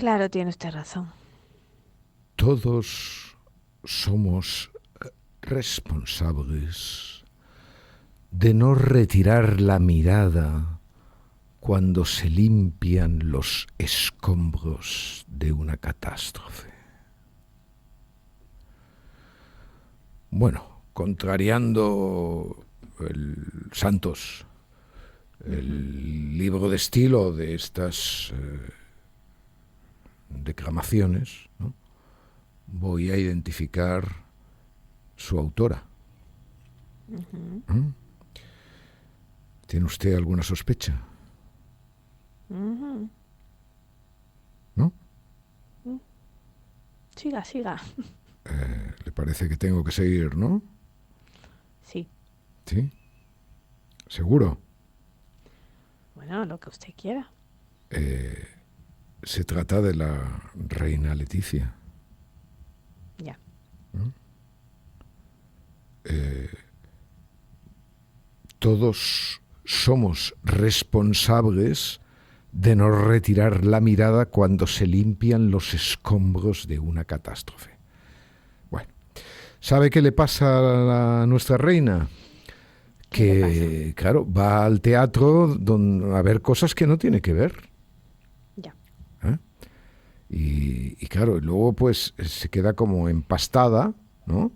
Claro, tiene usted razón. Todos somos responsables de no retirar la mirada cuando se limpian los escombros de una catástrofe. Bueno, contrariando el Santos, el libro de estilo de estas declamaciones, ¿no? Voy a identificar su autora. ¿Mm? ¿Tiene usted alguna sospecha? ¿No? Siga, siga. ¿Le parece que tengo que seguir, no? Sí. ¿Sí? ¿Seguro? Bueno, lo que usted quiera. Se trata de la reina Leticia. Ya. ¿No? Todos somos responsables de no retirar la mirada cuando se limpian los escombros de una catástrofe. Bueno, ¿sabe qué le pasa a nuestra reina? Que, claro, va al teatro a ver cosas que no tiene que ver. Ya. ¿Eh? Y claro, luego pues se queda como empastada, ¿no?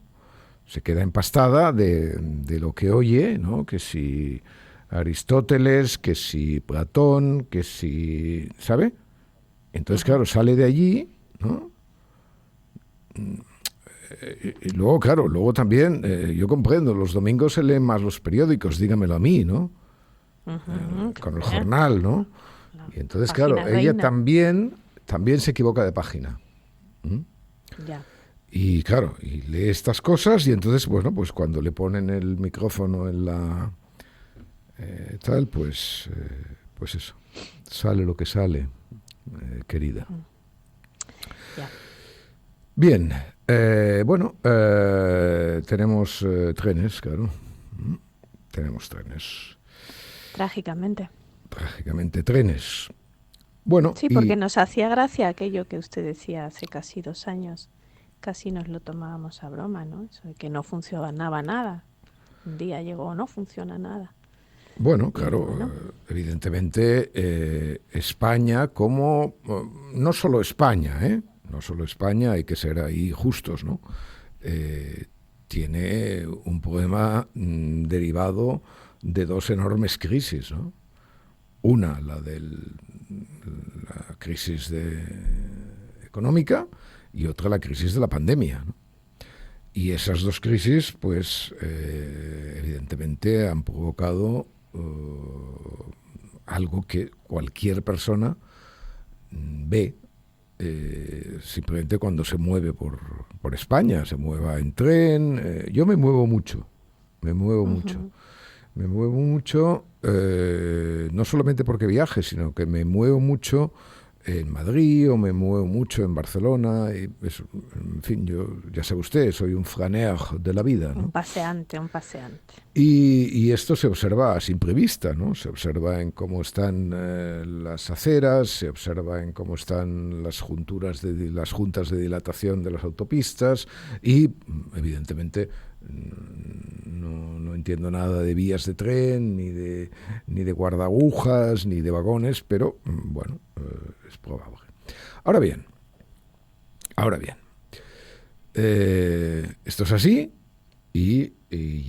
Se queda empastada de lo que oye, ¿no? Que si Aristóteles, que si Platón, que si... ¿sabe? Entonces, claro, sale de allí, ¿no? Y luego, claro, luego también, yo comprendo, los domingos se leen más los periódicos, dígamelo a mí, ¿no? Con el jornal, ¿no? Y entonces, claro, ella también se equivoca de página. Ya. Y claro, y lee estas cosas y entonces, bueno, pues cuando le ponen el micrófono en la tal, pues eso, sale lo que sale, querida. Ya. Bien, bueno, tenemos trenes, claro. Tenemos trenes. Trágicamente. Trágicamente trenes. Bueno, Sí, porque nos hacía gracia aquello que usted decía hace casi 2 años. Casi nos lo tomábamos a broma, ¿no? Eso de que no funcionaba nada. Un día llegó, no funciona nada. Bueno, claro, evidentemente España como... no solo España, no solo España, hay que ser ahí justos, ¿no? Tiene un problema derivado de dos enormes crisis, ¿no? Una, la crisis económica, y otra la crisis de la pandemia, ¿no? Y esas dos crisis, pues, evidentemente han provocado algo que cualquier persona ve simplemente cuando se mueve por España, se mueva en tren. Yo me muevo mucho, me muevo mucho, no solamente porque viaje, sino que me muevo mucho en Madrid o me muevo mucho en Barcelona. Y eso, en fin, yo, ya sabe usted, soy un flâneur de la vida, ¿no? Un paseante. Y esto se observa a simple vista, ¿no? Se observa en cómo están las aceras, se observa en cómo están las juntas de dilatación de las autopistas y, evidentemente, no entiendo nada de vías de tren, ni de guardaagujas, ni de vagones, pero, bueno, es probable. Ahora bien, esto es así y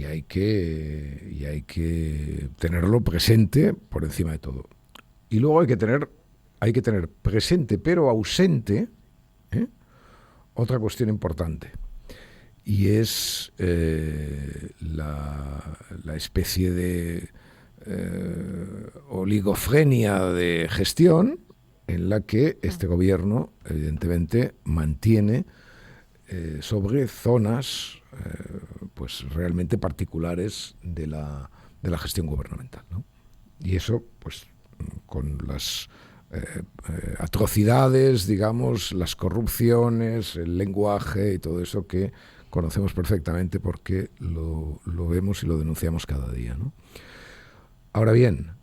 hay que tenerlo presente por encima de todo. Y luego hay que tener presente, pero ausente, otra cuestión importante. Y es la especie de oligofrenia de gestión en la que este gobierno, evidentemente, mantiene sobre zonas pues realmente particulares de la gestión gubernamental, ¿no? Y eso, pues, con las atrocidades, digamos, las corrupciones, el lenguaje y todo eso que conocemos perfectamente porque lo vemos y lo denunciamos cada día, ¿no? Ahora bien,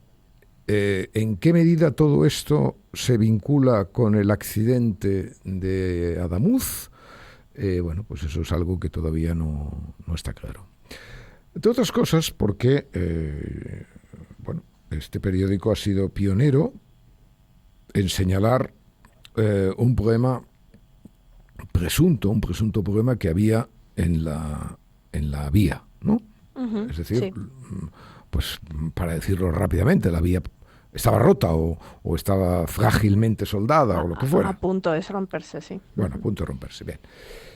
¿En qué medida todo esto se vincula con el accidente de Adamuz? Bueno, pues eso es algo que todavía no está claro. Entre otras cosas porque, bueno, este periódico ha sido pionero en señalar un problema un presunto problema que había en la vía, ¿no? Ujú, Es decir, sí. pues para decirlo rápidamente, la vía estaba rota o estaba frágilmente soldada o lo que A fuera. punto de romperse, sí. Bueno, a Ujú. punto de romperse, bien.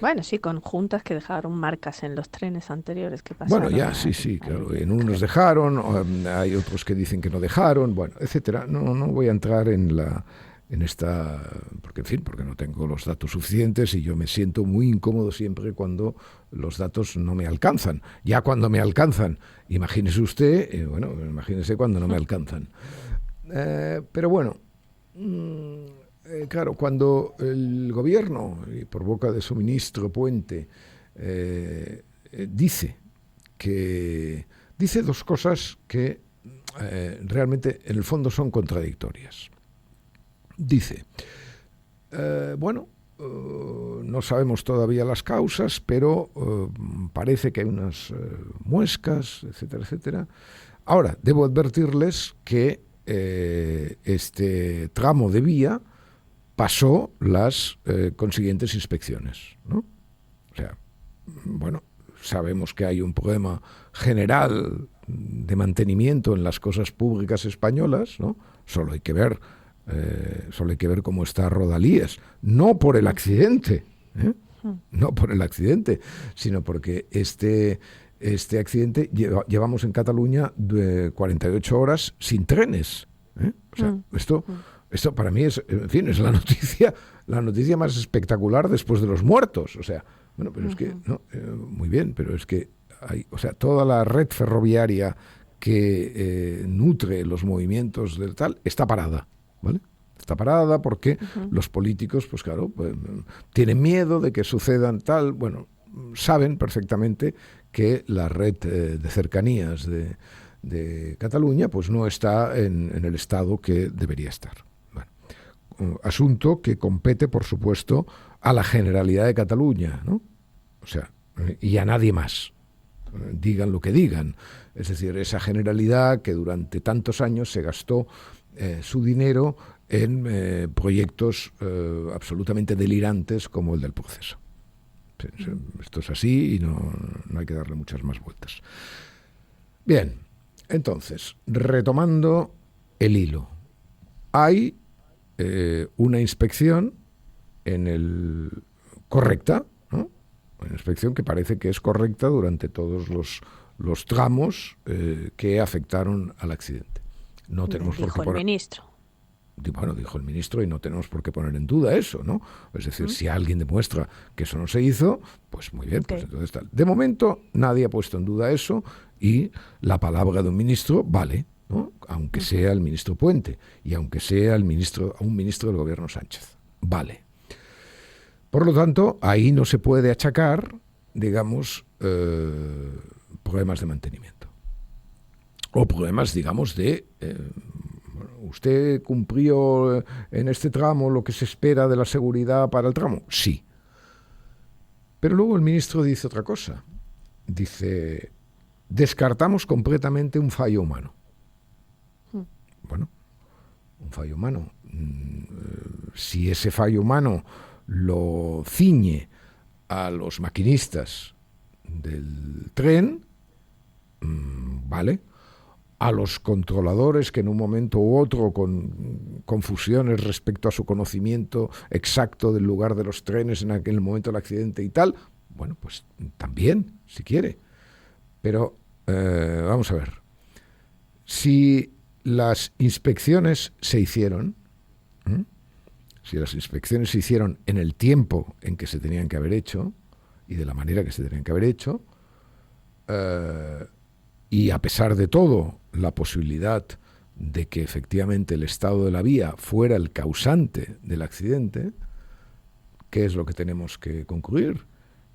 Bueno, sí, con juntas que dejaron marcas en los trenes anteriores que Bueno, pasaron ya, sí, ahí claro. En cerca unos de... dejaron, hay otros que dicen que no dejaron, bueno, etcétera. No voy a entrar en esta, porque en fin, porque no tengo los datos suficientes y yo me siento muy incómodo siempre cuando los datos no me alcanzan. Ya cuando me alcanzan, imagínese usted, bueno, imagínese cuando no me alcanzan. Pero bueno, claro, cuando el gobierno, y por boca de su ministro Puente, dice dos cosas que realmente en el fondo son contradictorias. Dice, bueno, no sabemos todavía las causas, pero parece que hay unas muescas, etcétera, etcétera. Ahora, debo advertirles que este tramo de vía pasó las consiguientes inspecciones, ¿no? O sea, bueno, sabemos que hay un problema general de mantenimiento en las cosas públicas españolas, ¿no? Solo hay que ver cómo está Rodalíes, no por el accidente, no por el accidente, sino porque este accidente llevamos en Cataluña 48 horas sin trenes, ¿eh? O sea, esto para mí es, en fin, es la noticia más espectacular después de los muertos. O sea, bueno, pero es que, no, muy bien, pero es que hay, o sea, toda la red ferroviaria que nutre los movimientos del tal está parada, ¿vale? Está parada porque los políticos, pues claro, pues, tienen miedo de que sucedan tal, bueno, saben perfectamente que la red de cercanías de Cataluña pues no está en el estado que debería estar. Bueno, asunto que compete, por supuesto, a la Generalidad de Cataluña, ¿no? O sea, y a nadie más. Digan lo que digan. Es decir, esa Generalidad que durante tantos años se gastó su dinero en proyectos absolutamente delirantes como el del Proceso. Esto es así y no hay que darle muchas más vueltas. Bien, entonces, retomando el hilo. Hay una inspección correcta, ¿no? Una inspección que parece que es correcta durante todos los tramos que afectaron al accidente. No tenemos por qué Dijo el ministro. Bueno, dijo el ministro y no tenemos por qué poner en duda eso, ¿no? Es decir, si alguien demuestra que eso no se hizo, pues muy bien, pues entonces tal. De momento nadie ha puesto en duda eso y la palabra de un ministro vale, ¿no? Aunque sea el ministro Puente y aunque sea un ministro del gobierno Sánchez. Vale. Por lo tanto, ahí no se puede achacar, digamos, problemas de mantenimiento. O problemas, digamos, de... ¿usted cumplió en este tramo lo que se espera de la seguridad para el tramo? Sí. Pero luego el ministro dice otra cosa. Dice, descartamos completamente un fallo humano. Bueno, un fallo humano. Si ese fallo humano lo ciñe a los maquinistas del tren, vale. A los controladores que en un momento u otro, con confusiones respecto a su conocimiento exacto del lugar de los trenes en aquel momento del accidente y tal, bueno, pues también, si quiere. Pero vamos a ver. Si las inspecciones se hicieron, en el tiempo en que se tenían que haber hecho y de la manera que se tenían que haber hecho, y a pesar de todo, la posibilidad de que efectivamente el estado de la vía fuera el causante del accidente, ¿qué es lo que tenemos que concluir?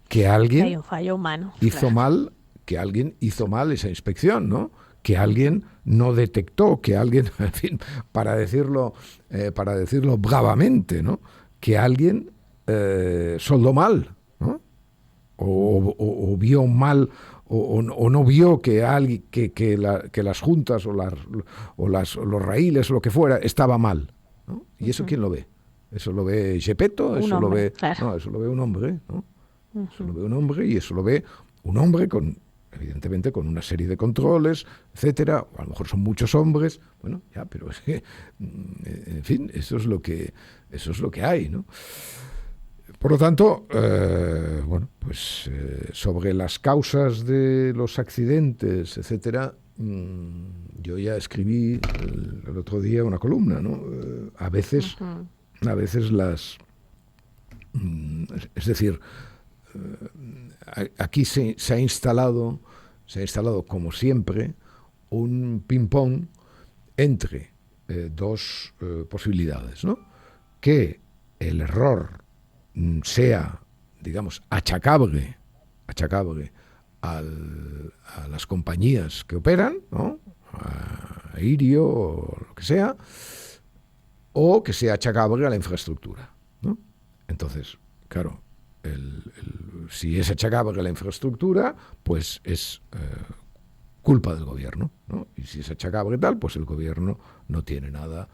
Que alguien hay un fallo humano. hizo mal esa inspección, ¿no? que alguien no detectó, que alguien, en fin, para decirlo bravamente, ¿no? Que alguien soldó mal, ¿no? O vio mal, o no vio que alguien, que las juntas o los raíles o lo que fuera estaba mal, ¿no? ¿Y eso quién lo ve? ¿Eso lo ve Gepetto? Un ¿Eso lo hombre, ve? claro. No, eso lo ve un hombre, ¿no? Eso lo ve un hombre, y eso lo ve un hombre con, evidentemente, con una serie de controles, etcétera. O a lo mejor son muchos hombres, bueno, ya, pero es que, en fin, eso es lo que hay, ¿no? Por lo tanto, bueno, pues sobre las causas de los accidentes, etcétera, yo ya escribí el otro día una columna, ¿no? A veces es decir, aquí se ha instalado, como siempre, un ping-pong entre dos posibilidades, ¿no? Que el error sea, digamos, achacable a las compañías que operan, ¿no? A Irio o lo que sea, o que sea achacable a la infraestructura, ¿no? Entonces, claro, si es achacable a la infraestructura, pues es culpa del gobierno, ¿no? Y si es achacable tal, pues el gobierno no tiene nada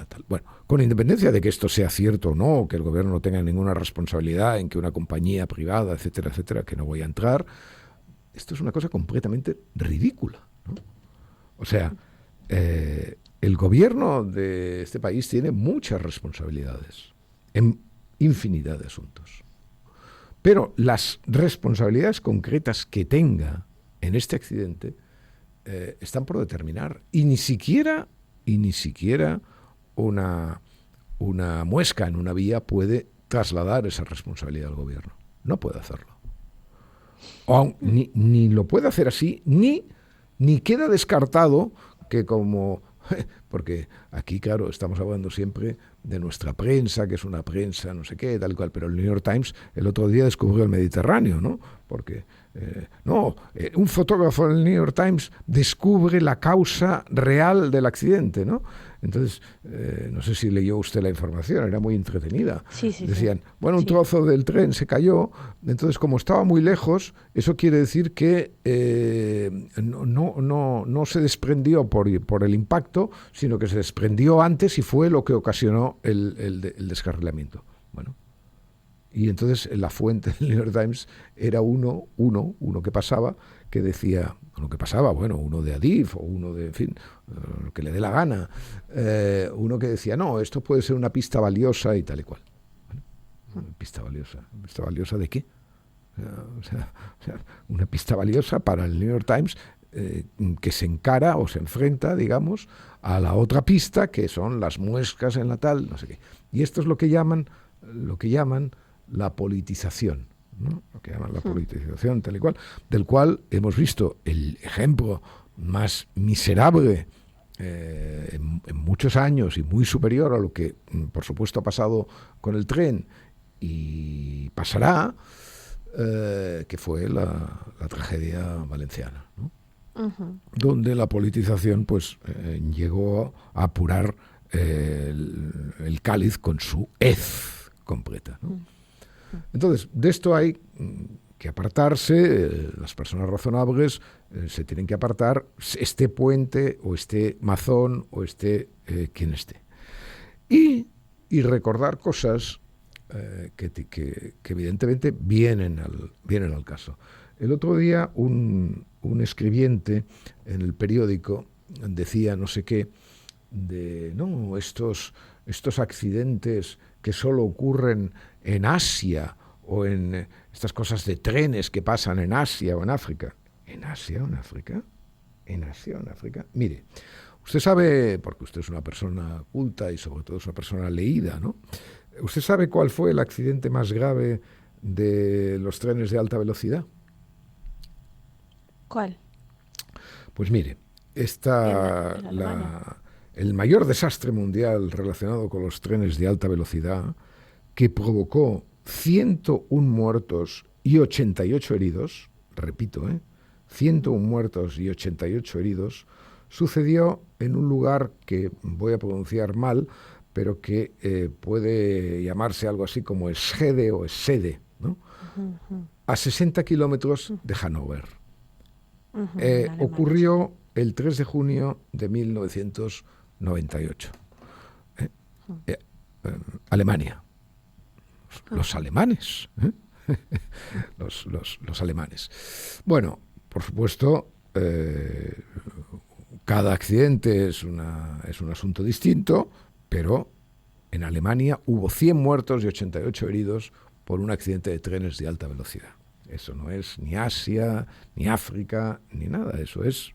tal. Bueno, con independencia de que esto sea cierto o no, que el gobierno no tenga ninguna responsabilidad en que una compañía privada, etcétera, etcétera, que no voy a entrar, esto es una cosa completamente ridícula, ¿no? O sea, el gobierno de este país tiene muchas responsabilidades en infinidad de asuntos. Pero las responsabilidades concretas que tenga en este accidente están por determinar. Y ni siquiera una muesca en una vía puede trasladar esa responsabilidad al gobierno. No puede hacerlo. Ni lo puede hacer así, ni queda descartado que como... Porque aquí, claro, estamos hablando siempre de nuestra prensa, que es una prensa no sé qué, tal cual, pero el New York Times el otro día descubrió el Mediterráneo, ¿no? Porque, un fotógrafo del New York Times descubre la causa real del accidente, ¿no? Entonces, no sé si leyó usted la información, era muy entretenida. Sí. Decían, bueno, un trozo del tren se cayó, entonces como estaba muy lejos, eso quiere decir que no se desprendió por el impacto, sino que se desprendió antes y fue lo que ocasionó el descarrilamiento. Bueno, y entonces la fuente del New York Times era uno que pasaba, que decía, uno de Adif o uno de, en fin, lo que le dé la gana, uno que decía, no, esto puede ser una pista valiosa y tal y cual. Bueno, ¿pista valiosa de qué? O sea, una pista valiosa para el New York Times que se encara o se enfrenta, digamos, a la otra pista, que son las muescas en la tal, no sé qué. Y esto es lo que llaman la politización, ¿no? Lo que llaman la politización, tal y cual, del cual hemos visto el ejemplo más miserable en muchos años y muy superior a lo que, por supuesto, ha pasado con el tren y pasará, que fue la tragedia valenciana, ¿no? Donde la politización pues llegó a apurar el cáliz con su hez completa, ¿no? Entonces, de esto hay que apartarse, las personas razonables se tienen que apartar, esté Puente o esté Mazón o esté quien esté. Y recordar cosas que evidentemente vienen al caso. El otro día un escribiente en el periódico decía no sé qué, estos accidentes que solo ocurren en Asia o en estas cosas de trenes que pasan en Asia o en África. ¿En Asia o en África? ¿En Asia o en África? Mire, usted sabe, porque usted es una persona culta y sobre todo es una persona leída, ¿no? ¿Usted sabe cuál fue el accidente más grave de los trenes de alta velocidad? ¿Cuál? Pues mire, el mayor desastre mundial relacionado con los trenes de alta velocidad, que provocó 101 muertos y 88 heridos, repito, 101 muertos y 88 heridos, sucedió en un lugar que voy a pronunciar mal, pero que puede llamarse algo así como Schede o Schede, ¿no? A 60 kilómetros de Hannover. Ocurrió el 3 de junio de 1998. Alemania. Los alemanes. Los alemanes. Bueno, por supuesto, cada accidente es un asunto distinto, pero en Alemania hubo 100 muertos y 88 heridos por un accidente de trenes de alta velocidad. Eso no es ni Asia, ni África, ni nada. Eso es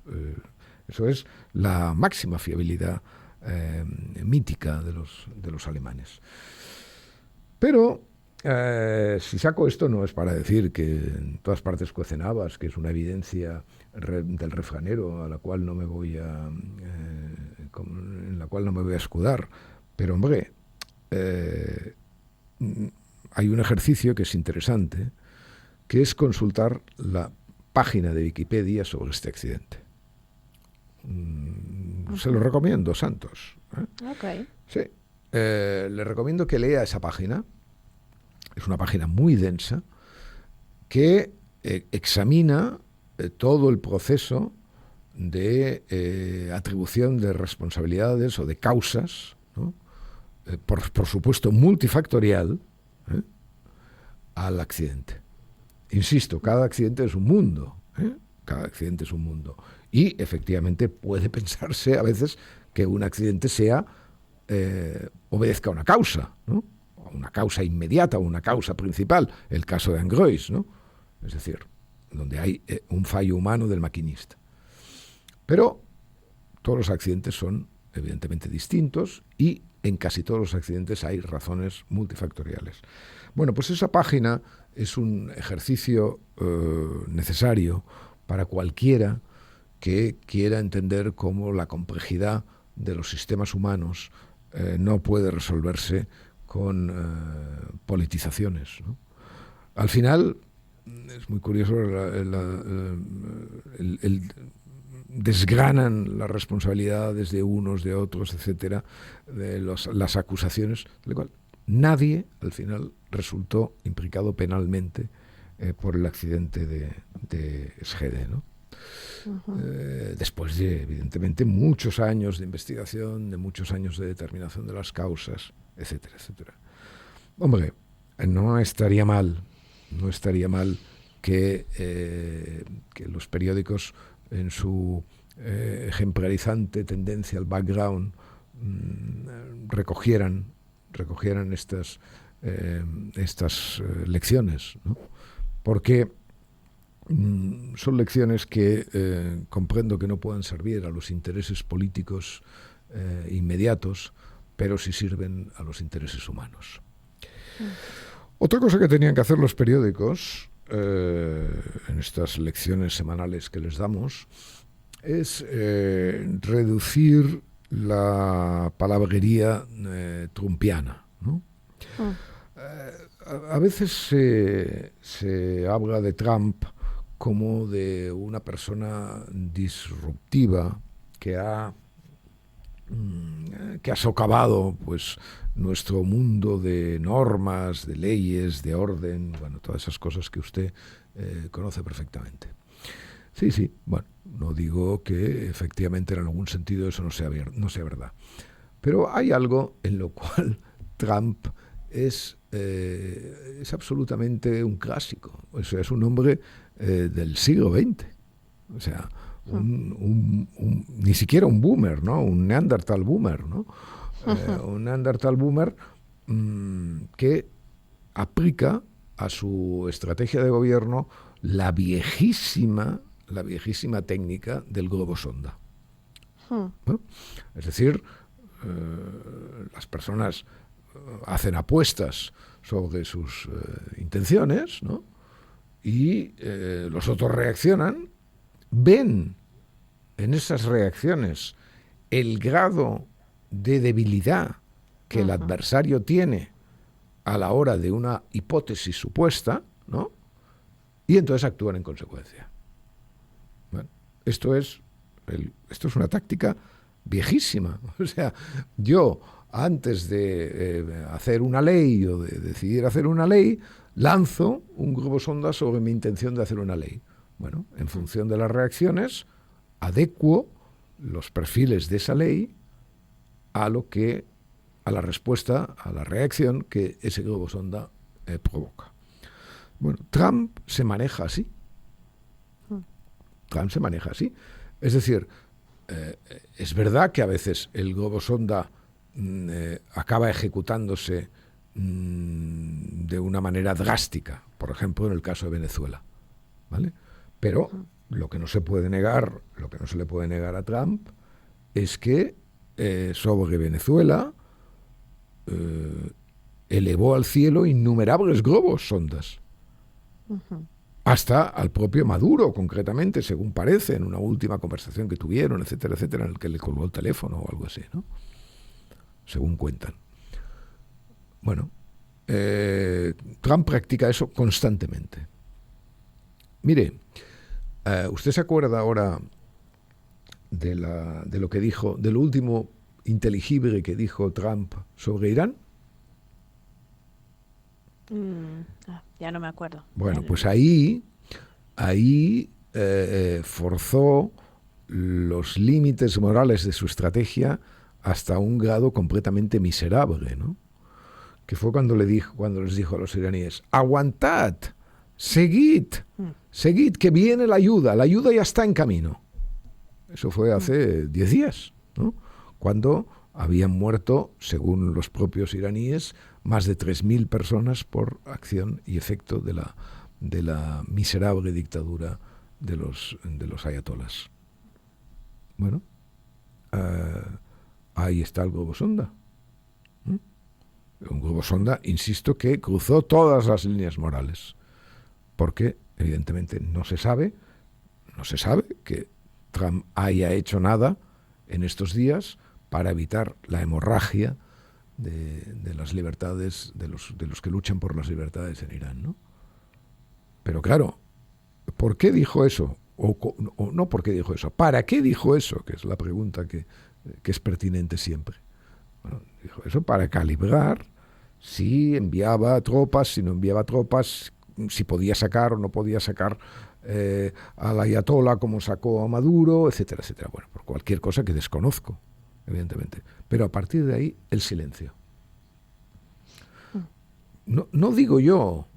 la máxima fiabilidad mítica de los alemanes. Pero si saco esto no es para decir que en todas partes cuecen habas, que es una evidencia del refranero en la cual no me voy a escudar. Pero hombre, hay un ejercicio que es interesante, que es consultar la página de Wikipedia sobre este accidente. Se lo recomiendo, Santos. Okay. Sí. Le recomiendo que lea esa página. Es una página muy densa que examina todo el proceso de atribución de responsabilidades o de causas, ¿no? Por supuesto multifactorial, al accidente. Insisto, cada accidente es un mundo, cada accidente es un mundo. Y efectivamente puede pensarse a veces que un accidente obedezca a una causa, ¿no? Una causa inmediata o una causa principal, el caso de Angrois, ¿no? Es decir, donde hay un fallo humano del maquinista. Pero todos los accidentes son evidentemente distintos y en casi todos los accidentes hay razones multifactoriales. Bueno, pues esa página es un ejercicio necesario para cualquiera que quiera entender cómo la complejidad de los sistemas humanos no puede resolverse con politizaciones, ¿no? Al final, es muy curioso, desgranan las responsabilidades de unos, de otros, etcétera, de las acusaciones, de lo cual nadie, al final, resultó implicado penalmente por el accidente de Schede, ¿no? Después de, evidentemente, muchos años de investigación, de muchos años de determinación de las causas, etcétera, etcétera. Hombre, no estaría mal que los periódicos, en su ejemplarizante tendencia al background, recogieran estas lecciones, ¿no? Porque son lecciones que comprendo que no puedan servir a los intereses políticos inmediatos, pero sí sirven a los intereses humanos. Otra cosa que tenían que hacer los periódicos en estas lecciones semanales que les damos es reducir la palabrería trumpiana, ¿no? A veces se habla de Trump como de una persona disruptiva que ha socavado pues nuestro mundo de normas, de leyes, de orden, bueno, todas esas cosas que usted conoce perfectamente. Sí, bueno, no digo que efectivamente en algún sentido eso no sea verdad, pero hay algo en lo cual Trump es absolutamente un clásico. O sea, es un hombre del siglo XX. O sea, ni siquiera un boomer, ¿no? Un Neandertal boomer, ¿no? Un Neandertal boomer que aplica a su estrategia de gobierno la viejísima técnica del globo sonda. ¿No? Es decir, las personas hacen apuestas sobre sus intenciones, ¿no? Y los otros reaccionan, ven en esas reacciones el grado de debilidad que el adversario tiene a la hora de una hipótesis supuesta, ¿no? Y entonces actúan en consecuencia. Esto es una táctica viejísima. O sea, yo, antes de hacer una ley o de decidir hacer una ley, lanzo un globo sonda sobre mi intención de hacer una ley. Bueno, en función de las reacciones, adecuo los perfiles de esa ley a la respuesta, a la reacción que ese globo sonda provoca. Bueno, Trump se maneja así. Trump se maneja así. Es decir, es verdad que a veces el globo sonda acaba ejecutándose de una manera drástica, por ejemplo en el caso de Venezuela, ¿vale? Pero lo que no se le puede negar a Trump es que sobre Venezuela elevó al cielo innumerables globos sondas. Hasta al propio Maduro, concretamente, según parece, en una última conversación que tuvieron, etcétera, etcétera, en el que le colgó el teléfono o algo así, ¿no? Según cuentan. Bueno, Trump practica eso constantemente. Mire, ¿usted se acuerda ahora de lo que dijo, de lo último inteligible que dijo Trump sobre Irán? Ya no me acuerdo. Bueno, pues ahí forzó los límites morales de su estrategia hasta un grado completamente miserable, ¿no? Que fue cuando les dijo a los iraníes: aguantad, seguid, que viene la ayuda ya está en camino. Eso fue hace 10 días, ¿no? Cuando habían muerto, según los propios iraníes, más de 3.000 personas por acción y efecto de la miserable dictadura de los ayatolás. Bueno, ahí está el globo sonda. Un globo sonda, insisto, que cruzó todas las líneas morales, porque evidentemente no se sabe que Trump haya hecho nada en estos días para evitar la hemorragia de las libertades, de los que luchan por las libertades en Irán, ¿no? Pero claro, ¿por qué dijo eso? O no, ¿por qué dijo eso? ¿Para qué dijo eso? Que es la pregunta que es pertinente siempre. Bueno, dijo eso para calibrar si enviaba tropas, si no enviaba tropas, si podía sacar o no podía sacar al ayatolá como sacó a Maduro, etcétera, etcétera. Bueno, por cualquier cosa que desconozco, evidentemente. Pero a partir de ahí, el silencio. No digo yo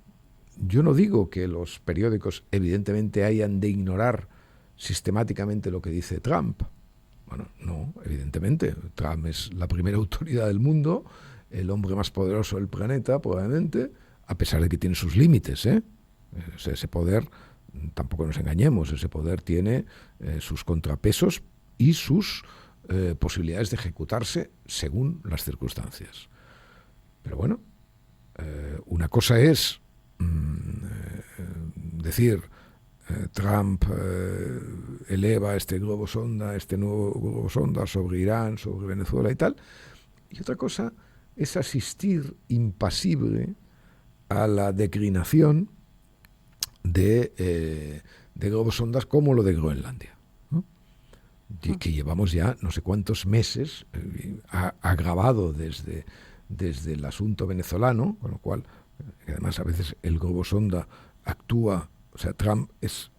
no digo que los periódicos evidentemente hayan de ignorar sistemáticamente lo que dice Trump. Bueno, no, evidentemente. Trump es la primera autoridad del mundo, el hombre más poderoso del planeta, probablemente, a pesar de que tiene sus límites, ¿eh? Ese poder, tampoco nos engañemos, ese poder tiene sus contrapesos y sus posibilidades de ejecutarse según las circunstancias. Pero bueno, una cosa es decir Trump eleva este globo sonda, este nuevo globo sonda sobre Irán, sobre Venezuela y tal, y otra cosa es asistir impasible a la declinación de globos sondas como lo de Groenlandia, ¿no? Que llevamos ya no sé cuántos meses agravado desde el asunto venezolano, con lo cual, además a veces el globo sonda actúa, o sea, Trump es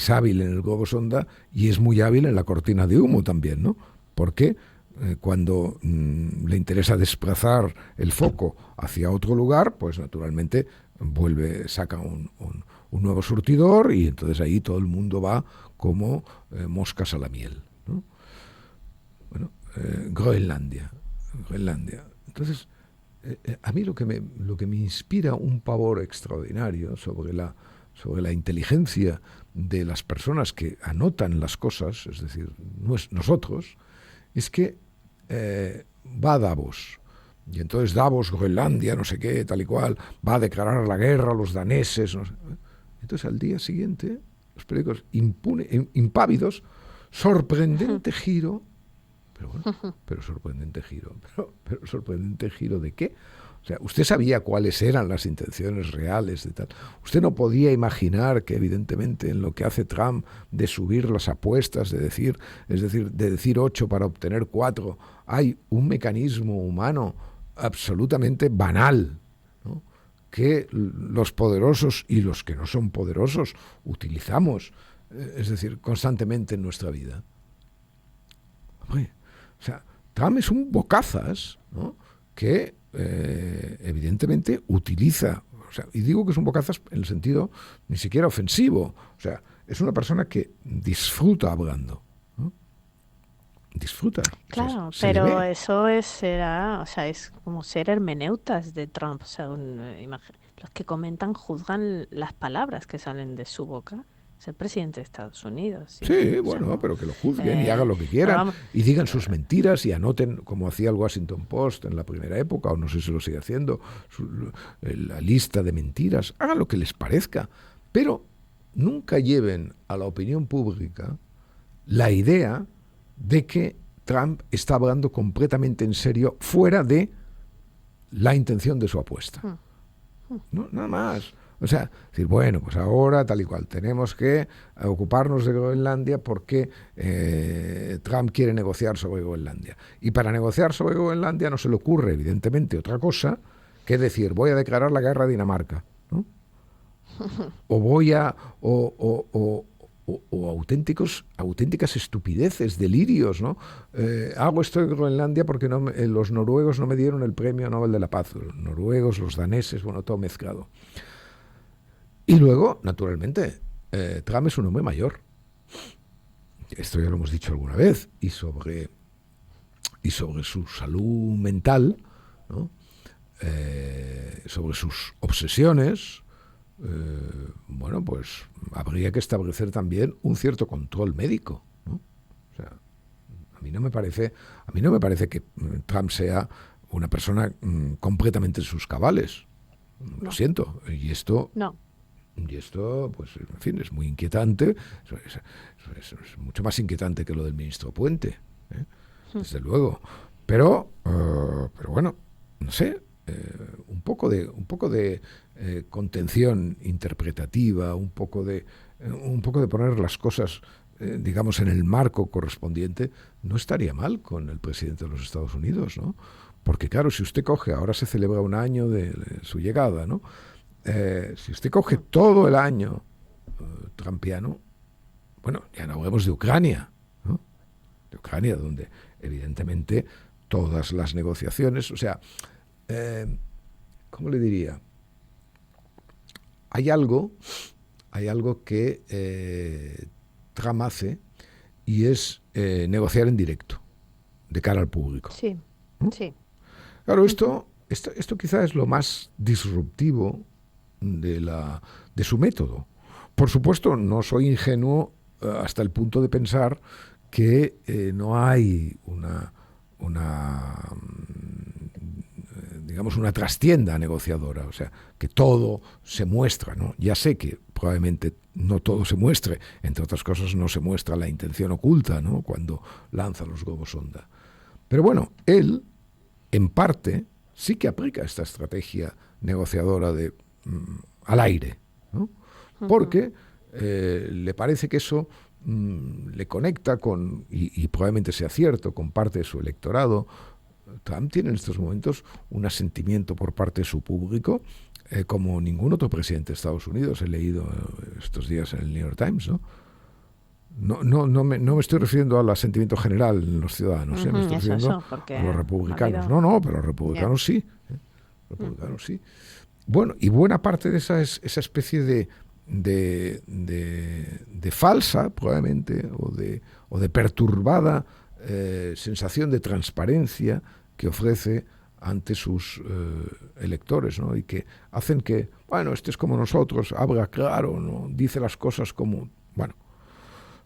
hábil en el globo sonda y es muy hábil en la cortina de humo también, ¿no? Porque cuando le interesa desplazar el foco hacia otro lugar, pues naturalmente saca un nuevo surtidor y entonces ahí todo el mundo va como moscas a la miel, ¿no? Bueno, Groenlandia. Entonces, a mí lo que me inspira un pavor extraordinario sobre la inteligencia de las personas que anotan las cosas, es decir, nosotros, es que va a Davos. Y entonces Davos, Groenlandia, no sé qué, tal y cual, va a declarar la guerra a los daneses. No sé. Entonces al día siguiente, los periódicos impávidos, sorprendente giro. Pero bueno, pero sorprendente giro. ¿Pero sorprendente giro de qué? O sea, usted sabía cuáles eran las intenciones reales de tal. Usted no podía imaginar que, evidentemente, en lo que hace Trump de subir las apuestas, es decir, de decir 8 para obtener 4, hay un mecanismo humano absolutamente banal, ¿no?, que los poderosos y los que no son poderosos utilizamos, es decir, constantemente en nuestra vida. Hombre, o sea, Trump es un bocazas, ¿no?, que evidentemente utiliza, o sea, y digo que es un bocazas en el sentido ni siquiera ofensivo, o sea, es una persona que disfruta hablando, ¿no? Disfruta. Claro, O sea, se le pero ve. eso será, o sea, es como ser hermeneutas de Trump. O sea, los que comentan juzgan las palabras que salen de su boca. Es el presidente de Estados Unidos. Sí, O sea, bueno, no, pero que lo juzguen y hagan lo que pero quieran vamos, y digan sus mentiras y anoten, como hacía el Washington Post en la primera época, o no sé si lo sigue haciendo, la lista de mentiras. Hagan lo que les parezca, pero nunca lleven a la opinión pública la idea de que Trump está hablando completamente en serio fuera de la intención de su apuesta. No, nada más. O sea, decir, bueno, pues ahora tal y cual, tenemos que ocuparnos de Groenlandia porque Trump quiere negociar sobre Groenlandia. Y para negociar sobre Groenlandia no se le ocurre, evidentemente, otra cosa que decir, voy a declarar la guerra a Dinamarca, ¿no? O voy a... o auténticas estupideces, delirios, ¿no? Hago esto en Groenlandia porque los noruegos no me dieron el premio Nobel de la Paz. Los noruegos, los daneses, bueno, todo mezclado. Y luego, naturalmente, Trump es un hombre mayor. Esto ya lo hemos dicho alguna vez. Y sobre su salud mental, ¿no?, sobre sus obsesiones, bueno, pues habría que establecer también un cierto control médico, ¿no? O sea, a mí no me parece que Trump sea una persona completamente en sus cabales. Lo no, siento. no. Y esto, pues, en fin, es muy inquietante. Es mucho más inquietante que lo del ministro Puente, ¿eh? Desde luego. Pero bueno, no sé, un poco de contención interpretativa, un poco de poner las cosas, digamos, en el marco correspondiente, no estaría mal con el presidente de los Estados Unidos, ¿no? Porque claro, si usted coge, ahora se celebra un año de su llegada, ¿no? Si usted coge todo el año trumpiano, bueno, ya no hablemos de Ucrania, ¿no? De Ucrania, donde evidentemente todas las negociaciones, o sea, ¿cómo le diría? Hay algo que Trump hace y es negociar en directo, de cara al público, Sí, ¿no? sí. Claro, esto quizá es lo más disruptivo de su método. Por supuesto, no soy ingenuo hasta el punto de pensar que no hay digamos, una trastienda negociadora, o sea, que todo se muestra, ¿no? Ya sé que probablemente no todo se muestre, entre otras cosas no se muestra la intención oculta, ¿no?, cuando lanza los globos sonda. Pero bueno, él, en parte, sí que aplica esta estrategia negociadora de al aire, ¿no? Porque le parece que eso le conecta con, y probablemente sea cierto, con parte de su electorado. Trump tiene en estos momentos un asentimiento por parte de su público como ningún otro presidente de Estados Unidos. He leído estos días en el New York Times, ¿no? No me estoy refiriendo al asentimiento general en los ciudadanos, me estoy refiriendo Porque a los ha republicanos. habido... No, pero los republicanos sí. Republicanos sí. Bueno, y buena parte de esa es esa especie de falsa, probablemente, o de perturbada sensación de transparencia que ofrece ante sus electores, ¿no? Y que hacen que, bueno, este es como nosotros, habla claro, ¿no?, dice las cosas como, bueno,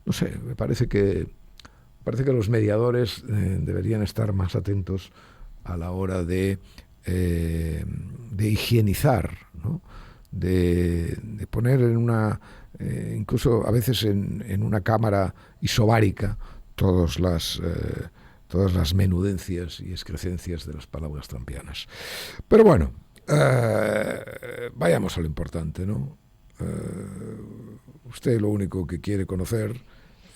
no sé, me parece que los mediadores deberían estar más atentos a la hora de higienizar, ¿no?, de poner en una, incluso a veces en una cámara isobárica todas todas las menudencias y excrescencias de las palabras trampianas. Pero bueno, vayamos a lo importante, ¿no? Usted lo único que quiere conocer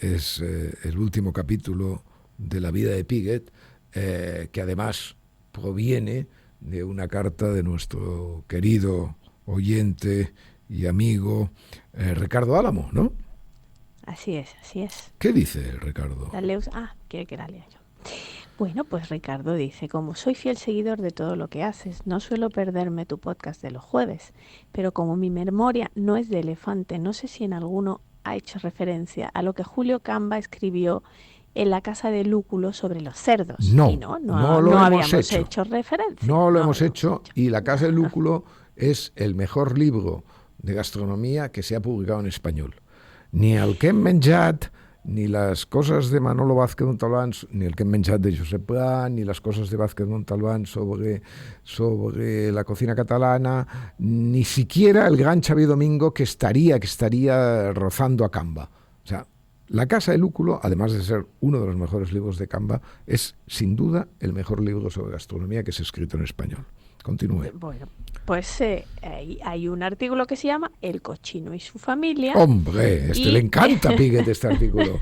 es el último capítulo de la vida de Piguet, que además proviene de una carta de nuestro querido oyente y amigo Ricardo Álamo, ¿no? Así es, así es. ¿Qué dice Ricardo? Quiere que la lea yo. Bueno, pues Ricardo dice, como soy fiel seguidor de todo lo que haces, no suelo perderme tu podcast de los jueves, pero como mi memoria no es de elefante, no sé si en alguno ha hecho referencia a lo que Julio Camba escribió en La casa de Lúculo sobre los cerdos. No, y no lo habíamos hemos hecho referencia. No lo hemos hecho, y La casa de Lúculo es el mejor libro de gastronomía que se ha publicado en español. Ni el que hem menjat, ni las cosas de Manolo Vázquez Montalbán, ni el que hem menjat de Josep Pla, ni las cosas de Vázquez Montalbán sobre la cocina catalana, ni siquiera el gran Xavier Domingo que estaría rozando a Camba. O sea, La casa de Lúculo, además de ser uno de los mejores libros de Camba, es sin duda el mejor libro sobre gastronomía que se ha escrito en español. Continúe. Bueno, pues hay un artículo que se llama El cochino y su familia. ¡Hombre! Le encanta a Piguet este artículo.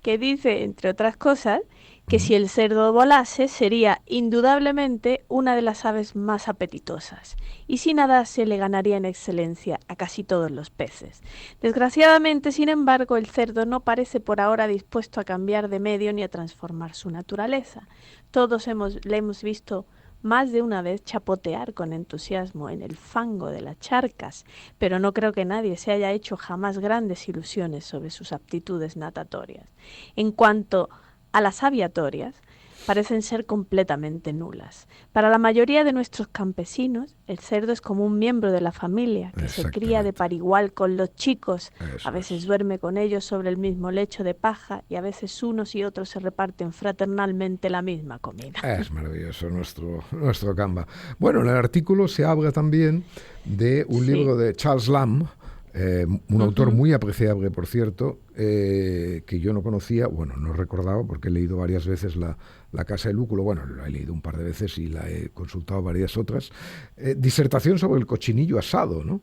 Que dice, entre otras cosas, que si el cerdo volase sería indudablemente una de las aves más apetitosas y si nadase le ganaría en excelencia a casi todos los peces. Desgraciadamente, sin embargo, el cerdo no parece por ahora dispuesto a cambiar de medio ni a transformar su naturaleza. Todos le hemos visto más de una vez chapotear con entusiasmo en el fango de las charcas, pero no creo que nadie se haya hecho jamás grandes ilusiones sobre sus aptitudes natatorias. En cuanto a las aviatorias, parecen ser completamente nulas. Para la mayoría de nuestros campesinos, el cerdo es como un miembro de la familia que se cría de par igual con los chicos. A veces duerme con ellos sobre el mismo lecho de paja y a veces unos y otros se reparten fraternalmente la misma comida. Es maravilloso nuestro Camba. Bueno, en el artículo se habla también de un libro de Charles Lamb, un autor muy apreciable, por cierto, que yo no conocía, bueno, no recordaba porque he leído varias veces la casa de Lúculo, bueno, la he leído un par de veces y la he consultado varias otras. Disertación sobre el cochinillo asado, ¿no?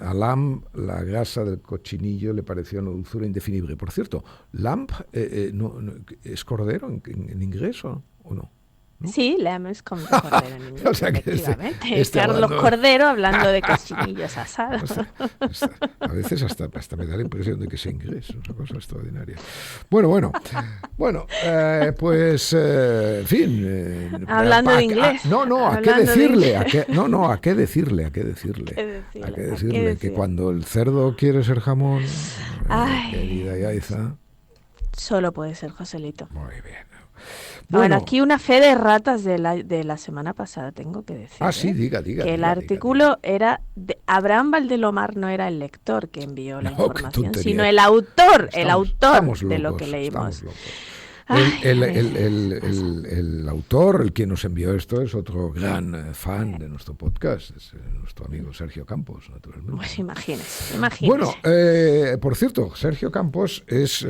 A Lamb la grasa del cochinillo le pareció una dulzura indefinible. Por cierto, Lamb ¿es cordero en inglés o no? ¿No? Sí, Lamb es como cordero en inglés, o sea que efectivamente. Carlos Cordero hablando de cochinillos asados. A veces hasta me da la impresión de que es inglés, una cosa extraordinaria. Bueno, pues, en fin. Hablando de inglés. ¿a qué decirle? ¿A qué decirle? Que cuando el cerdo quiere ser jamón, querida Yaiza. Solo puede ser Joselito. Muy bien. Bueno, aquí una fe de ratas de la semana pasada, tengo que decir. Sí, diga. Que el artículo era de Abraham Valdelomar, no era el lector que envió la información, sino el autor, de lo que leímos. El autor, el que nos envió esto, es otro gran fan de nuestro podcast, es nuestro amigo Sergio Campos, naturalmente. Pues imagínese. Bueno, por cierto, Sergio Campos es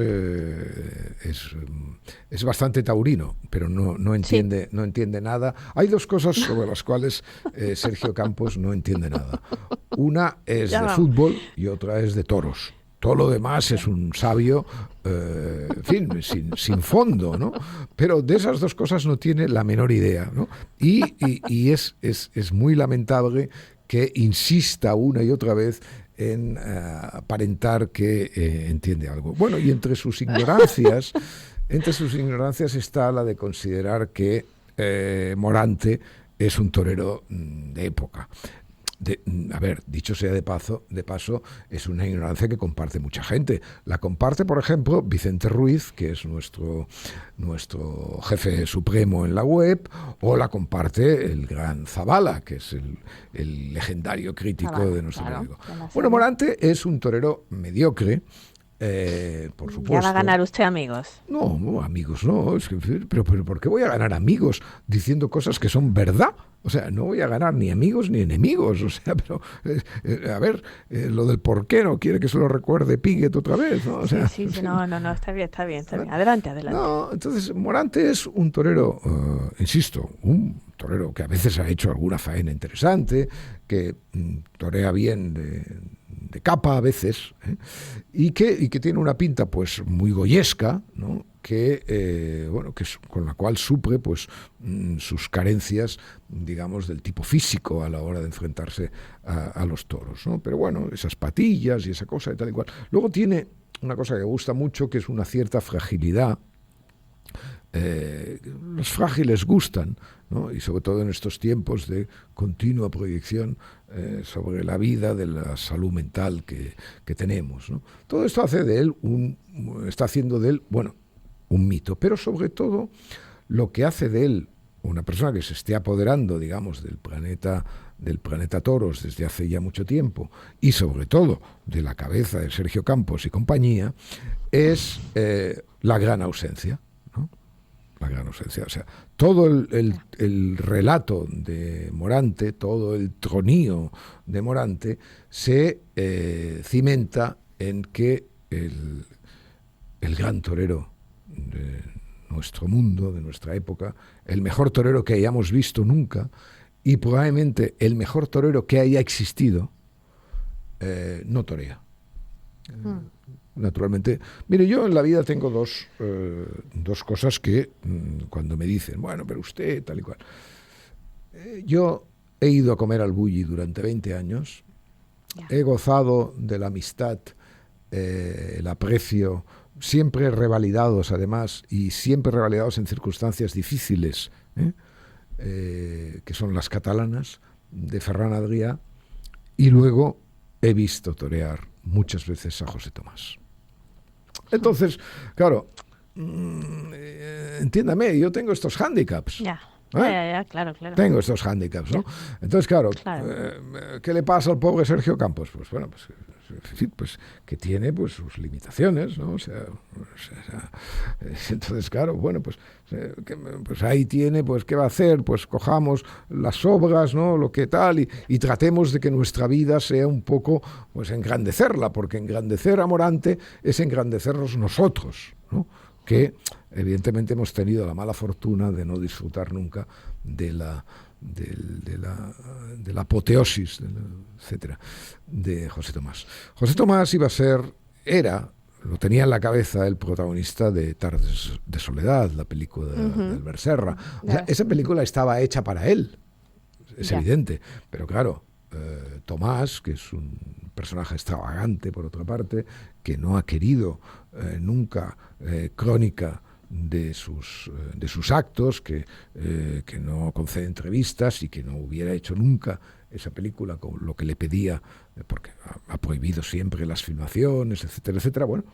bastante taurino, pero no entiende nada. Hay dos cosas sobre las cuales Sergio Campos no entiende nada. Una es de fútbol y otra es de toros. Todo lo demás es un sabio, en fin, sin fondo, ¿no? Pero de esas dos cosas no tiene la menor idea, ¿no? Y es muy lamentable que insista una y otra vez en aparentar que entiende algo. Bueno, y entre sus ignorancias está la de considerar que Morante es un torero de época. Dicho sea de paso, es una ignorancia que comparte mucha gente. La comparte, por ejemplo, Vicente Ruiz, que es nuestro jefe supremo en la web, o la comparte el gran Zabala, que es el legendario crítico de nuestro periódico. Bueno, Morante es un torero mediocre, Por Ya va a supuesto. ganar usted amigos. No, no, amigos, no. Es que, pero ¿por qué voy a ganar amigos diciendo cosas que son verdad? O sea, no voy a ganar ni amigos ni enemigos. O sea, pero, a ver, lo del por qué no quiere que se lo recuerde Piquet otra vez, ¿no? O Sí, sea, sí, sí, no, no, no, está bien, está bien, está bien. Adelante, adelante. no, entonces Morante es un torero, insisto, un torero que a veces ha hecho alguna faena interesante, que torea bien de capa a veces, y que tiene una pinta pues muy goyesca, ¿no? Bueno, con la cual suple pues sus carencias, digamos, del tipo físico a la hora de enfrentarse a los toros, ¿no? Pero bueno, esas patillas y esa cosa y tal y cual. Luego tiene una cosa que me gusta mucho, que es una cierta fragilidad. Los frágiles gustan, ¿no? Y sobre todo en estos tiempos de continua proyección sobre la vida, de la salud mental que tenemos, ¿no? Todo esto hace de él está haciendo de él, bueno, un mito, pero sobre todo lo que hace de él una persona que se esté apoderando, digamos, del planeta toros desde hace ya mucho tiempo, y sobre todo de la cabeza de Sergio Campos y compañía, es la gran ausencia, ¿no? La gran ausencia. O sea, todo el relato de Morante, todo el tronío de Morante se cimenta en que el gran torero de nuestro mundo, de nuestra época, el mejor torero que hayamos visto nunca, y probablemente el mejor torero que haya existido, no torea. Naturalmente, mire, yo en la vida tengo dos cosas que cuando me dicen, bueno, pero usted tal y cual. Yo he ido a comer al Bulli durante 20 años, he gozado de la amistad, el aprecio, siempre revalidados además, y siempre revalidados en circunstancias difíciles, que son las catalanas, de Ferran Adrià, y luego he visto torear muchas veces a José Tomás. Entonces, claro, entiéndame, yo tengo estos hándicaps. Ya, ya, claro, claro. Tengo estos hándicaps, ¿no? Entonces, claro, ¿qué le pasa al pobre Sergio Campos? Pues bueno, pues que tiene pues sus limitaciones, ¿no? O sea, entonces, claro, bueno, pues ahí tiene, pues, ¿qué va a hacer? Pues cojamos las obras, ¿no? Lo que tal, y tratemos de que nuestra vida sea un poco, pues, engrandecerla, porque engrandecer a Morante es engrandecernos nosotros, ¿no? Que evidentemente hemos tenido la mala fortuna de no disfrutar nunca de la apoteosis, etcétera, de José Tomás. José Tomás lo tenía en la cabeza el protagonista de Tardes de Soledad, la película de Albert Serra. O sea, esa película estaba hecha para él, es evidente, pero claro, Tomás, que es un personaje extravagante por otra parte, que no ha querido nunca crónica de sus actos, que no concede entrevistas y que no hubiera hecho nunca esa película con lo que le pedía, porque ha prohibido siempre las filmaciones, etcétera, etcétera. Bueno,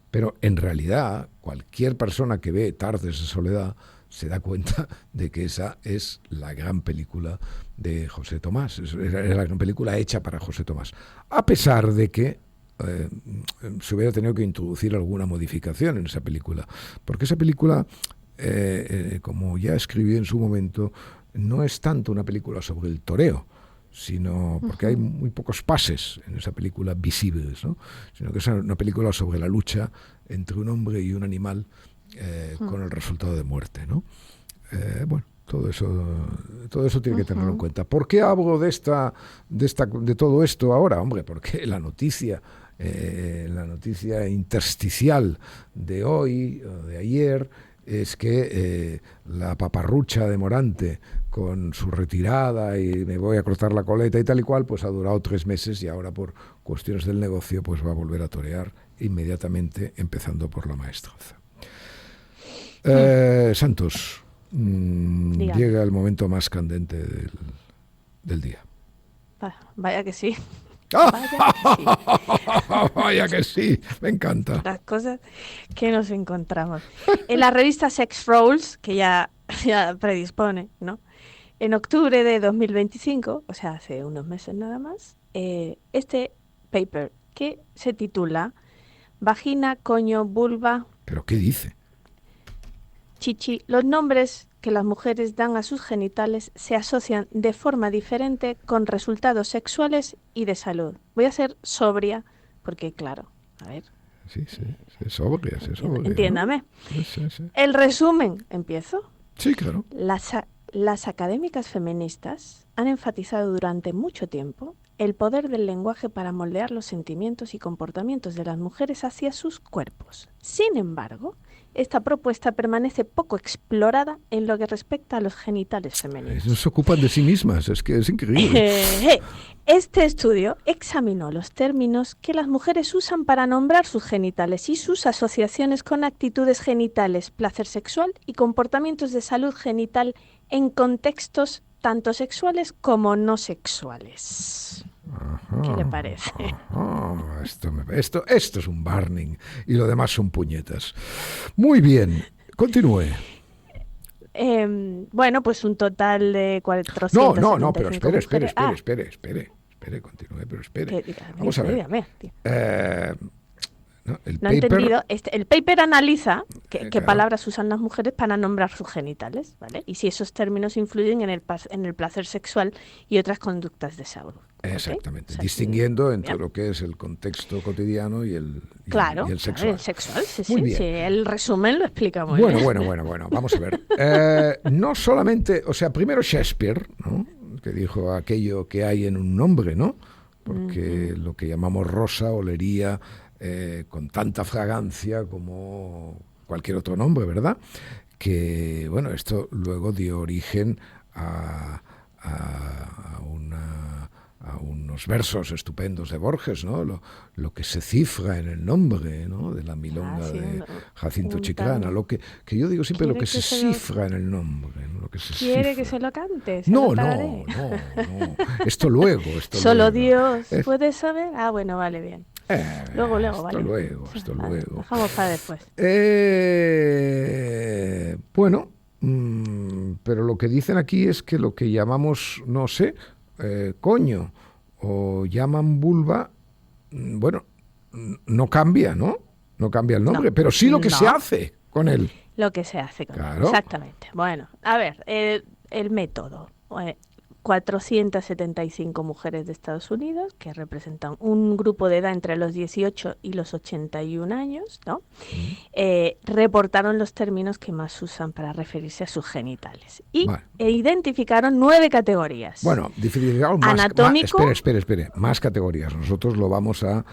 pero en realidad cualquier persona que ve Tardes de Soledad se da cuenta de que esa es la gran película de José Tomás, era la gran película hecha para José Tomás, a pesar de que se hubiera tenido que introducir alguna modificación en esa película, porque esa película, como ya escribí en su momento, no es tanto una película sobre el toreo, sino porque hay muy pocos pases en esa película visibles, ¿no? Sino que es una película sobre la lucha entre un hombre y un animal, con el resultado de muerte, ¿no? Bueno, todo eso tiene que tenerlo en cuenta. ¿Por qué hablo de todo esto ahora? Hombre, porque la noticia intersticial de hoy o de ayer es que la paparrucha de Morante, con su retirada y me voy a cortar la coleta y tal y cual, pues ha durado 3 meses y ahora por cuestiones del negocio pues va a volver a torear inmediatamente, empezando por la Maestranza. Santos, llega el momento más candente del día. Vaya que sí. Vaya que sí, me encanta. Las cosas que nos encontramos. En la revista Sex Rolls, que ya predispone, ¿no? En octubre de 2025, o sea, hace unos meses nada más, este paper que se titula Vagina, coño, vulva, ¿Pero qué dice? chichi. Los nombres que las mujeres dan a sus genitales se asocian de forma diferente con resultados sexuales y de salud. Voy a ser sobria porque, claro, a ver, Sí, es obvio, ¿no? entiéndame. Sí. El resumen, empiezo. Sí, claro. Las académicas feministas han enfatizado durante mucho tiempo el poder del lenguaje para moldear los sentimientos y comportamientos de las mujeres hacia sus cuerpos. Sin embargo, esta propuesta permanece poco explorada en lo que respecta a los genitales femeninos. Ellos se ocupan de sí mismas, es que es increíble. Este estudio examinó los términos que las mujeres usan para nombrar sus genitales y sus asociaciones con actitudes genitales, placer sexual y comportamientos de salud genital en contextos tanto sexuales como no sexuales. Ajá, ¿Qué le parece? ajá. Esto es un burning y lo demás son puñetas. Muy bien, continúe. Bueno, pues un total de 475 No, pero espere, mujeres. Continúe, pero espere. Dígame, Vamos a ver. dígame. No, el No he paper, entendido. El paper analiza qué claro. palabras usan las mujeres para nombrar sus genitales, ¿vale? Y si esos términos influyen en el placer sexual y otras conductas de salud. ¿Okay? Exactamente, O sea, distinguiendo entre bien. lo que es el contexto cotidiano y el Claro, sexual. el sexual, sí, Muy sí, bien. sí. El resumen lo explica muy bien. Bueno, vamos a ver. No solamente, o sea, primero Shakespeare, ¿no? Que dijo aquello que hay en un nombre, ¿no? Porque lo que llamamos rosa olería con tanta fragancia como cualquier otro nombre, ¿verdad? Que, bueno, esto luego dio origen a unos versos estupendos de Borges, ¿no? Lo que se cifra en el nombre, ¿no? De la milonga sí, de Jacinto un Chiclana, tal- lo que yo digo siempre, lo ¿Quiere que que se se lo- cifra en el nombre, ¿no? Lo que se ¿Quiere cifra. que se lo cante? Se No, lo tararé. no. Esto luego. Solo luego. Dios Es- puede saber. Ah, bueno, vale, bien. Luego, esto vale. esto Vale, luego. dejamos para después. Bueno, pero lo que dicen aquí es que lo que llamamos, no sé, coño, o llaman vulva, bueno, no cambia, ¿no? No cambia el nombre, No, pero sí lo que se no. hace con él. Lo que se hace con él. Claro. Exactamente. Bueno, a ver, el método. 475 mujeres de Estados Unidos, que representan un grupo de edad entre los 18 y los 81 años, ¿no? Reportaron los términos que más usan para referirse a sus genitales. Y Vale. Identificaron 9 categorías. Bueno, diferenciaron más. Anatómico. Espere. Más categorías. Nosotros lo vamos a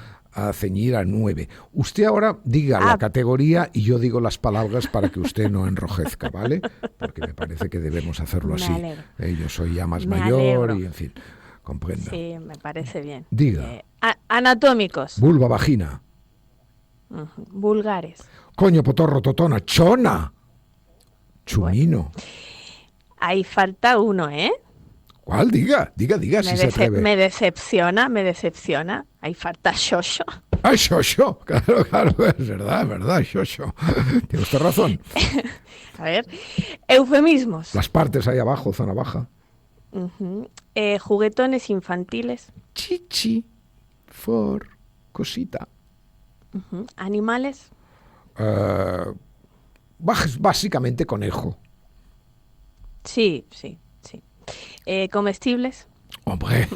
ceñir a 9. Usted ahora diga la categoría y yo digo las palabras para que usted no enrojezca, ¿vale? Porque me parece que debemos hacerlo Me así. alegro. Yo soy ya más Me mayor alegro. y, en fin, comprenda. Sí, me parece bien. Diga. Anatómicos. Vulva, vagina. Ujú. Vulgares. Coño, potorro, totona, chona. Chumino. Ahí falta uno, ¿eh? ¿Cuál? Diga si se atreve. Me decepciona. Ahí falta Shosho. ¡Ay, Shosho! Claro, es verdad, Shosho. Tiene usted razón. A ver, eufemismos. Las partes ahí abajo, zona baja. Ujú. Juguetones infantiles. Chichi, for, cosita. Ujú. Animales. Básicamente conejo. Sí. Comestibles. Hombre,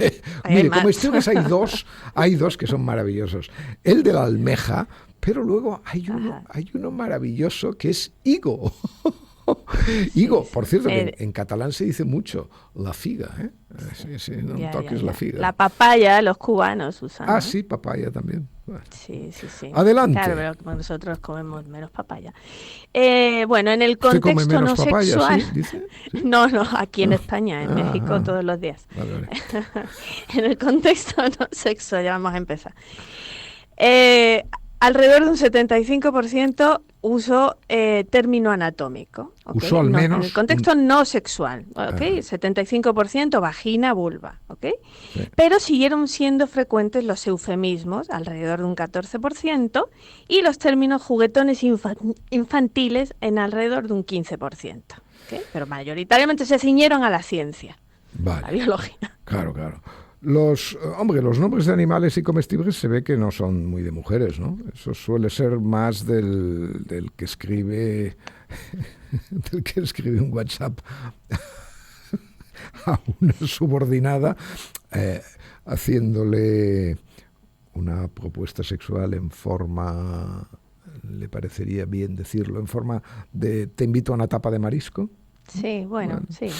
Hay mire, más. comestibles hay dos que son maravillosos. El de la almeja, pero luego hay uno maravilloso que es higo. Higo, por cierto, que en catalán se dice mucho la figa, ¿eh? Sí, no toques la figa. La papaya, los cubanos usan. ¿no? Sí, papaya también. Bueno. Sí. Adelante. Claro, pero nosotros comemos menos papaya. Bueno, en el ¿Usted come contexto menos no papaya, sexual. sí? ¿Dice? Sí. No, aquí en España, en México todos los días. Vale. En el contexto no sexual, ya vamos a empezar. Alrededor de un 75% uso término anatómico. ¿Okay? Usó al menos en el contexto no sexual. ¿Okay? 75% vagina, vulva. ¿Okay? Sí. Pero siguieron siendo frecuentes los eufemismos, alrededor de un 14%, y los términos juguetones infantiles en alrededor de un 15%. ¿Okay? Pero mayoritariamente se ciñeron a la ciencia, Vale. la biología. Claro. Hombre, los nombres de animales y comestibles se ve que no son muy de mujeres, ¿no? Eso suele ser más del que escribe del que escribe un WhatsApp a una subordinada haciéndole una propuesta sexual en forma, le parecería bien decirlo, en forma de te invito a una tapa de marisco. Sí, bueno, sí.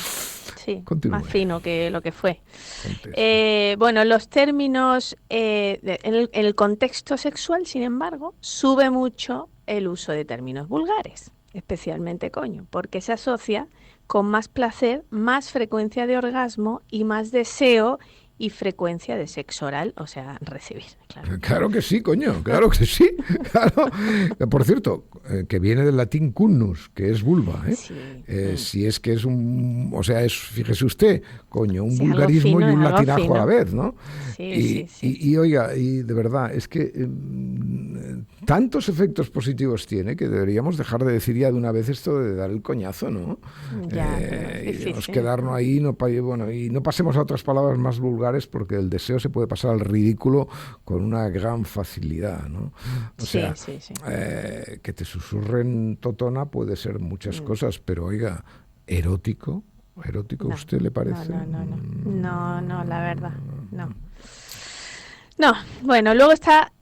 Sí, Continúe. más fino que lo que fue. Conteste. Bueno, los términos, en el contexto sexual, sin embargo, sube mucho el uso de términos vulgares, especialmente coño, porque se asocia con más placer, más frecuencia de orgasmo y más deseo y frecuencia de sexo oral, o sea, recibir, claro. Claro que sí, coño, claro que sí. Claro. Por cierto, que viene del latín cunnus, que es vulva, ¿eh? Sí. Si es que es o sea, fíjese usted, coño, un Sí, algo vulgarismo fino, y un algo latinajo fino. a la vez, ¿no? Sí, sí. Y oiga, y de verdad, es que tantos efectos positivos tiene que deberíamos dejar de decir ya de una vez esto de dar el coñazo, ¿no? Ya, Y debemos quedarnos ahí y no pasemos a otras palabras más vulgares, porque el deseo se puede pasar al ridículo con una gran facilidad, ¿no? O sea, sí. que te susurren totona puede ser muchas cosas, pero oiga, erótico No, ¿a usted le parece? No, la verdad, no. No, bueno, luego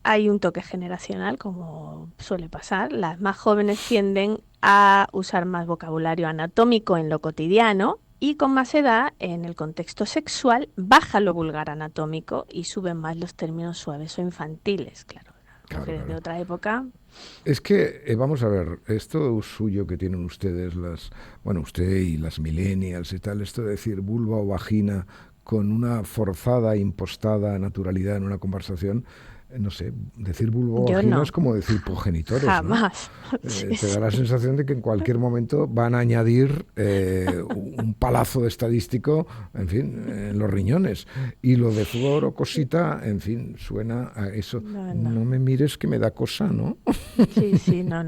hay un toque generacional, como suele pasar. Las más jóvenes tienden a usar más vocabulario anatómico en lo cotidiano y con más edad, en el contexto sexual, baja lo vulgar anatómico y suben más los términos suaves o infantiles, claro. Mujeres de otra época. Es que, vamos a ver, esto suyo que tienen ustedes, usted y las millennials y tal, esto de decir vulva o vagina con una forzada, impostada naturalidad en una conversación, no sé, decir vulva o vagina es como decir progenitores, jamás, ¿no? Te da la sensación de que en cualquier momento van a añadir un palazo de estadístico, en fin, en los riñones. Y lo de flor o cosita, en fin, suena a eso. No me mires que me da cosa, ¿no? Sí, no.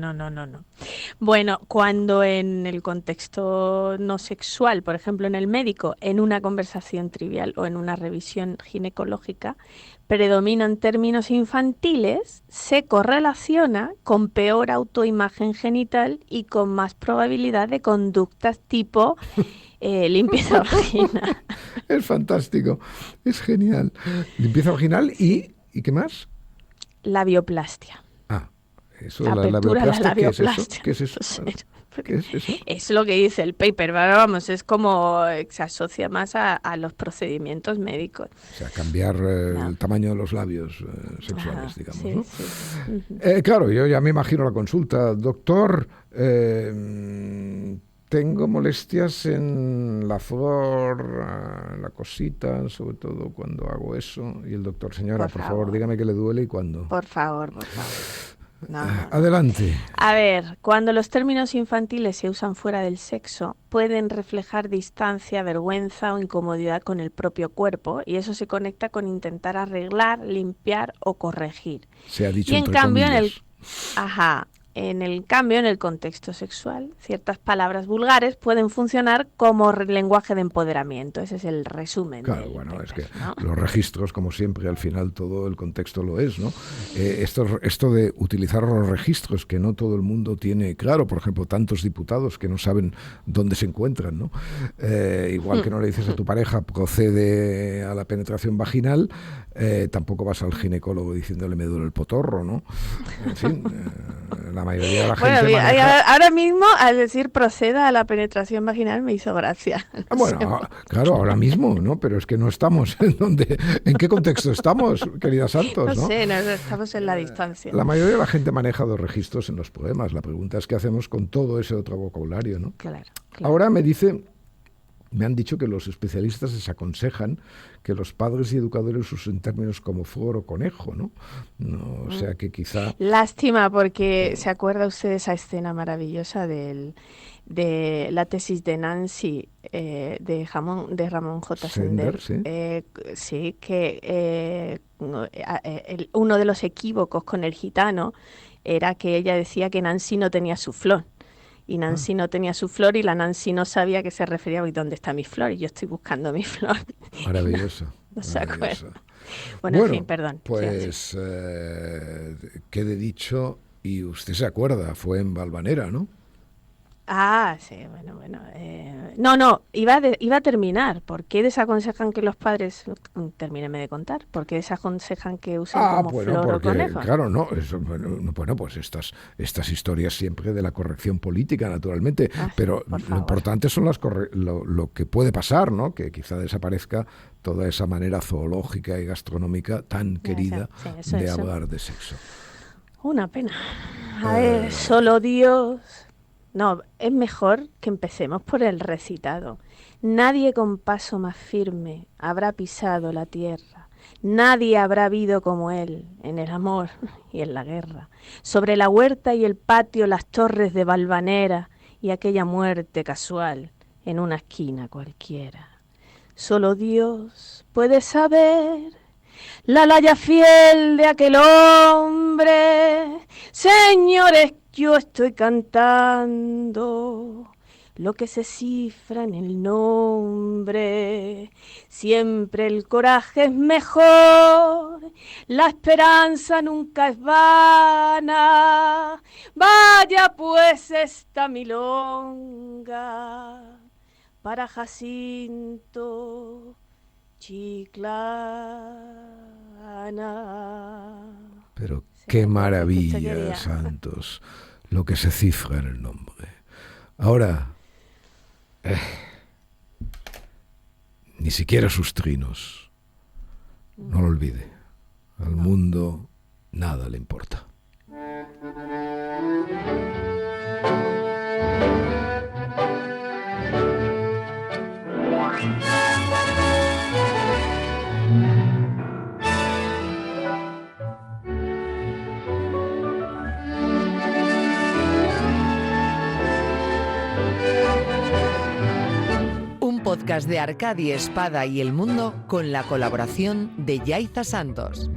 Bueno, cuando en el contexto no sexual, por ejemplo en el médico, en una conversación trivial o en una revisión ginecológica, predominan términos infantiles, se correlaciona con peor autoimagen genital y con más probabilidad de conductas tipo limpieza vaginal. Es fantástico, es genial. Limpieza vaginal y ¿qué más? Labioplastia. Eso, la apertura de la labioplastia. labioplastia. ¿Qué es eso? ¿Qué es eso? Es lo que dice el paper, pero vamos, es como se asocia más a los procedimientos médicos. O sea, cambiar el tamaño de los labios sexuales, digamos, ¿no? Sí. Claro, yo ya me imagino la consulta. Doctor, tengo molestias en la flor, la cosita, sobre todo cuando hago eso. Y el doctor, señora, por favor, dígame qué le duele y cuándo. Por favor. No. Adelante. A ver, cuando los términos infantiles se usan fuera del sexo, pueden reflejar distancia, vergüenza o incomodidad con el propio cuerpo, y eso se conecta con intentar arreglar, limpiar o corregir. Se ha dicho y en entre cambio, comillas. en el contexto sexual, ciertas palabras vulgares pueden funcionar como lenguaje de empoderamiento. Ese es el resumen. Claro, bueno, es que los registros, como siempre, al final todo el contexto lo es, ¿no? Esto de utilizar los registros, que no todo el mundo tiene claro, por ejemplo, tantos diputados que no saben dónde se encuentran, ¿no? Igual que no le dices a tu pareja procede a la penetración vaginal, tampoco vas al ginecólogo diciéndole me duele el potorro, ¿no? En fin, la mayoría de la gente ahora mismo al decir proceda a la penetración vaginal me hizo gracia. Claro, ahora mismo, ¿no? Pero es que no estamos ¿en qué contexto estamos, querida Santos? No sé, estamos en la distancia. La mayoría de la gente maneja dos registros en los poemas. La pregunta es qué hacemos con todo ese otro vocabulario, ¿no? Claro. Ahora me han dicho que los especialistas les aconsejan que los padres y educadores usen términos como flor o conejo, ¿no? O sea que quizá... Lástima, porque ¿se acuerda usted de esa escena maravillosa de la tesis de Nancy de Ramón J. Sender? Sí, que uno de los equívocos con el gitano era que ella decía que Nancy no tenía su flor. Y Nancy no tenía su flor y la Nancy no sabía que se refería a ¿dónde está mi flor? Y yo estoy buscando mi flor. Maravilloso. No se Maravilloso. acuerda. Bueno, en fin, perdón. Pues quede dicho, y usted se acuerda, fue en Valvanera, ¿no? Ah, sí, bueno. No, iba a terminar. ¿Por qué desaconsejan que los padres, termíneme de contar, por qué desaconsejan que usen como Bueno, flor o porque, conejo? claro, no, bueno, pues estas historias siempre de la corrección política, naturalmente, Ah, sí, pero por lo favor. importante son lo que puede pasar, ¿no? Que quizá desaparezca toda esa manera zoológica y gastronómica tan querida Sí, de eso. hablar de sexo. Una pena. A ver, Eh, solo Dios. No, es mejor que empecemos por el recitado. Nadie con paso más firme habrá pisado la tierra. Nadie habrá habido como él en el amor y en la guerra. Sobre la huerta y el patio, las torres de Valvanera y aquella muerte casual en una esquina cualquiera. Solo Dios puede saber la laya fiel de aquel hombre. Señores, yo estoy cantando lo que se cifra en el nombre. Siempre el coraje es mejor, la esperanza nunca es vana. Vaya pues esta milonga para Jacinto Chiclana. pero ¿Se qué acuerda que usted maravilla, quería? Santos, lo que se cifra en el nombre. Ahora, ni siquiera sus trinos. No lo olvide. Al mundo nada le importa. Un podcast de Arcadia Espada y El Mundo con la colaboración de Yaiza Santos.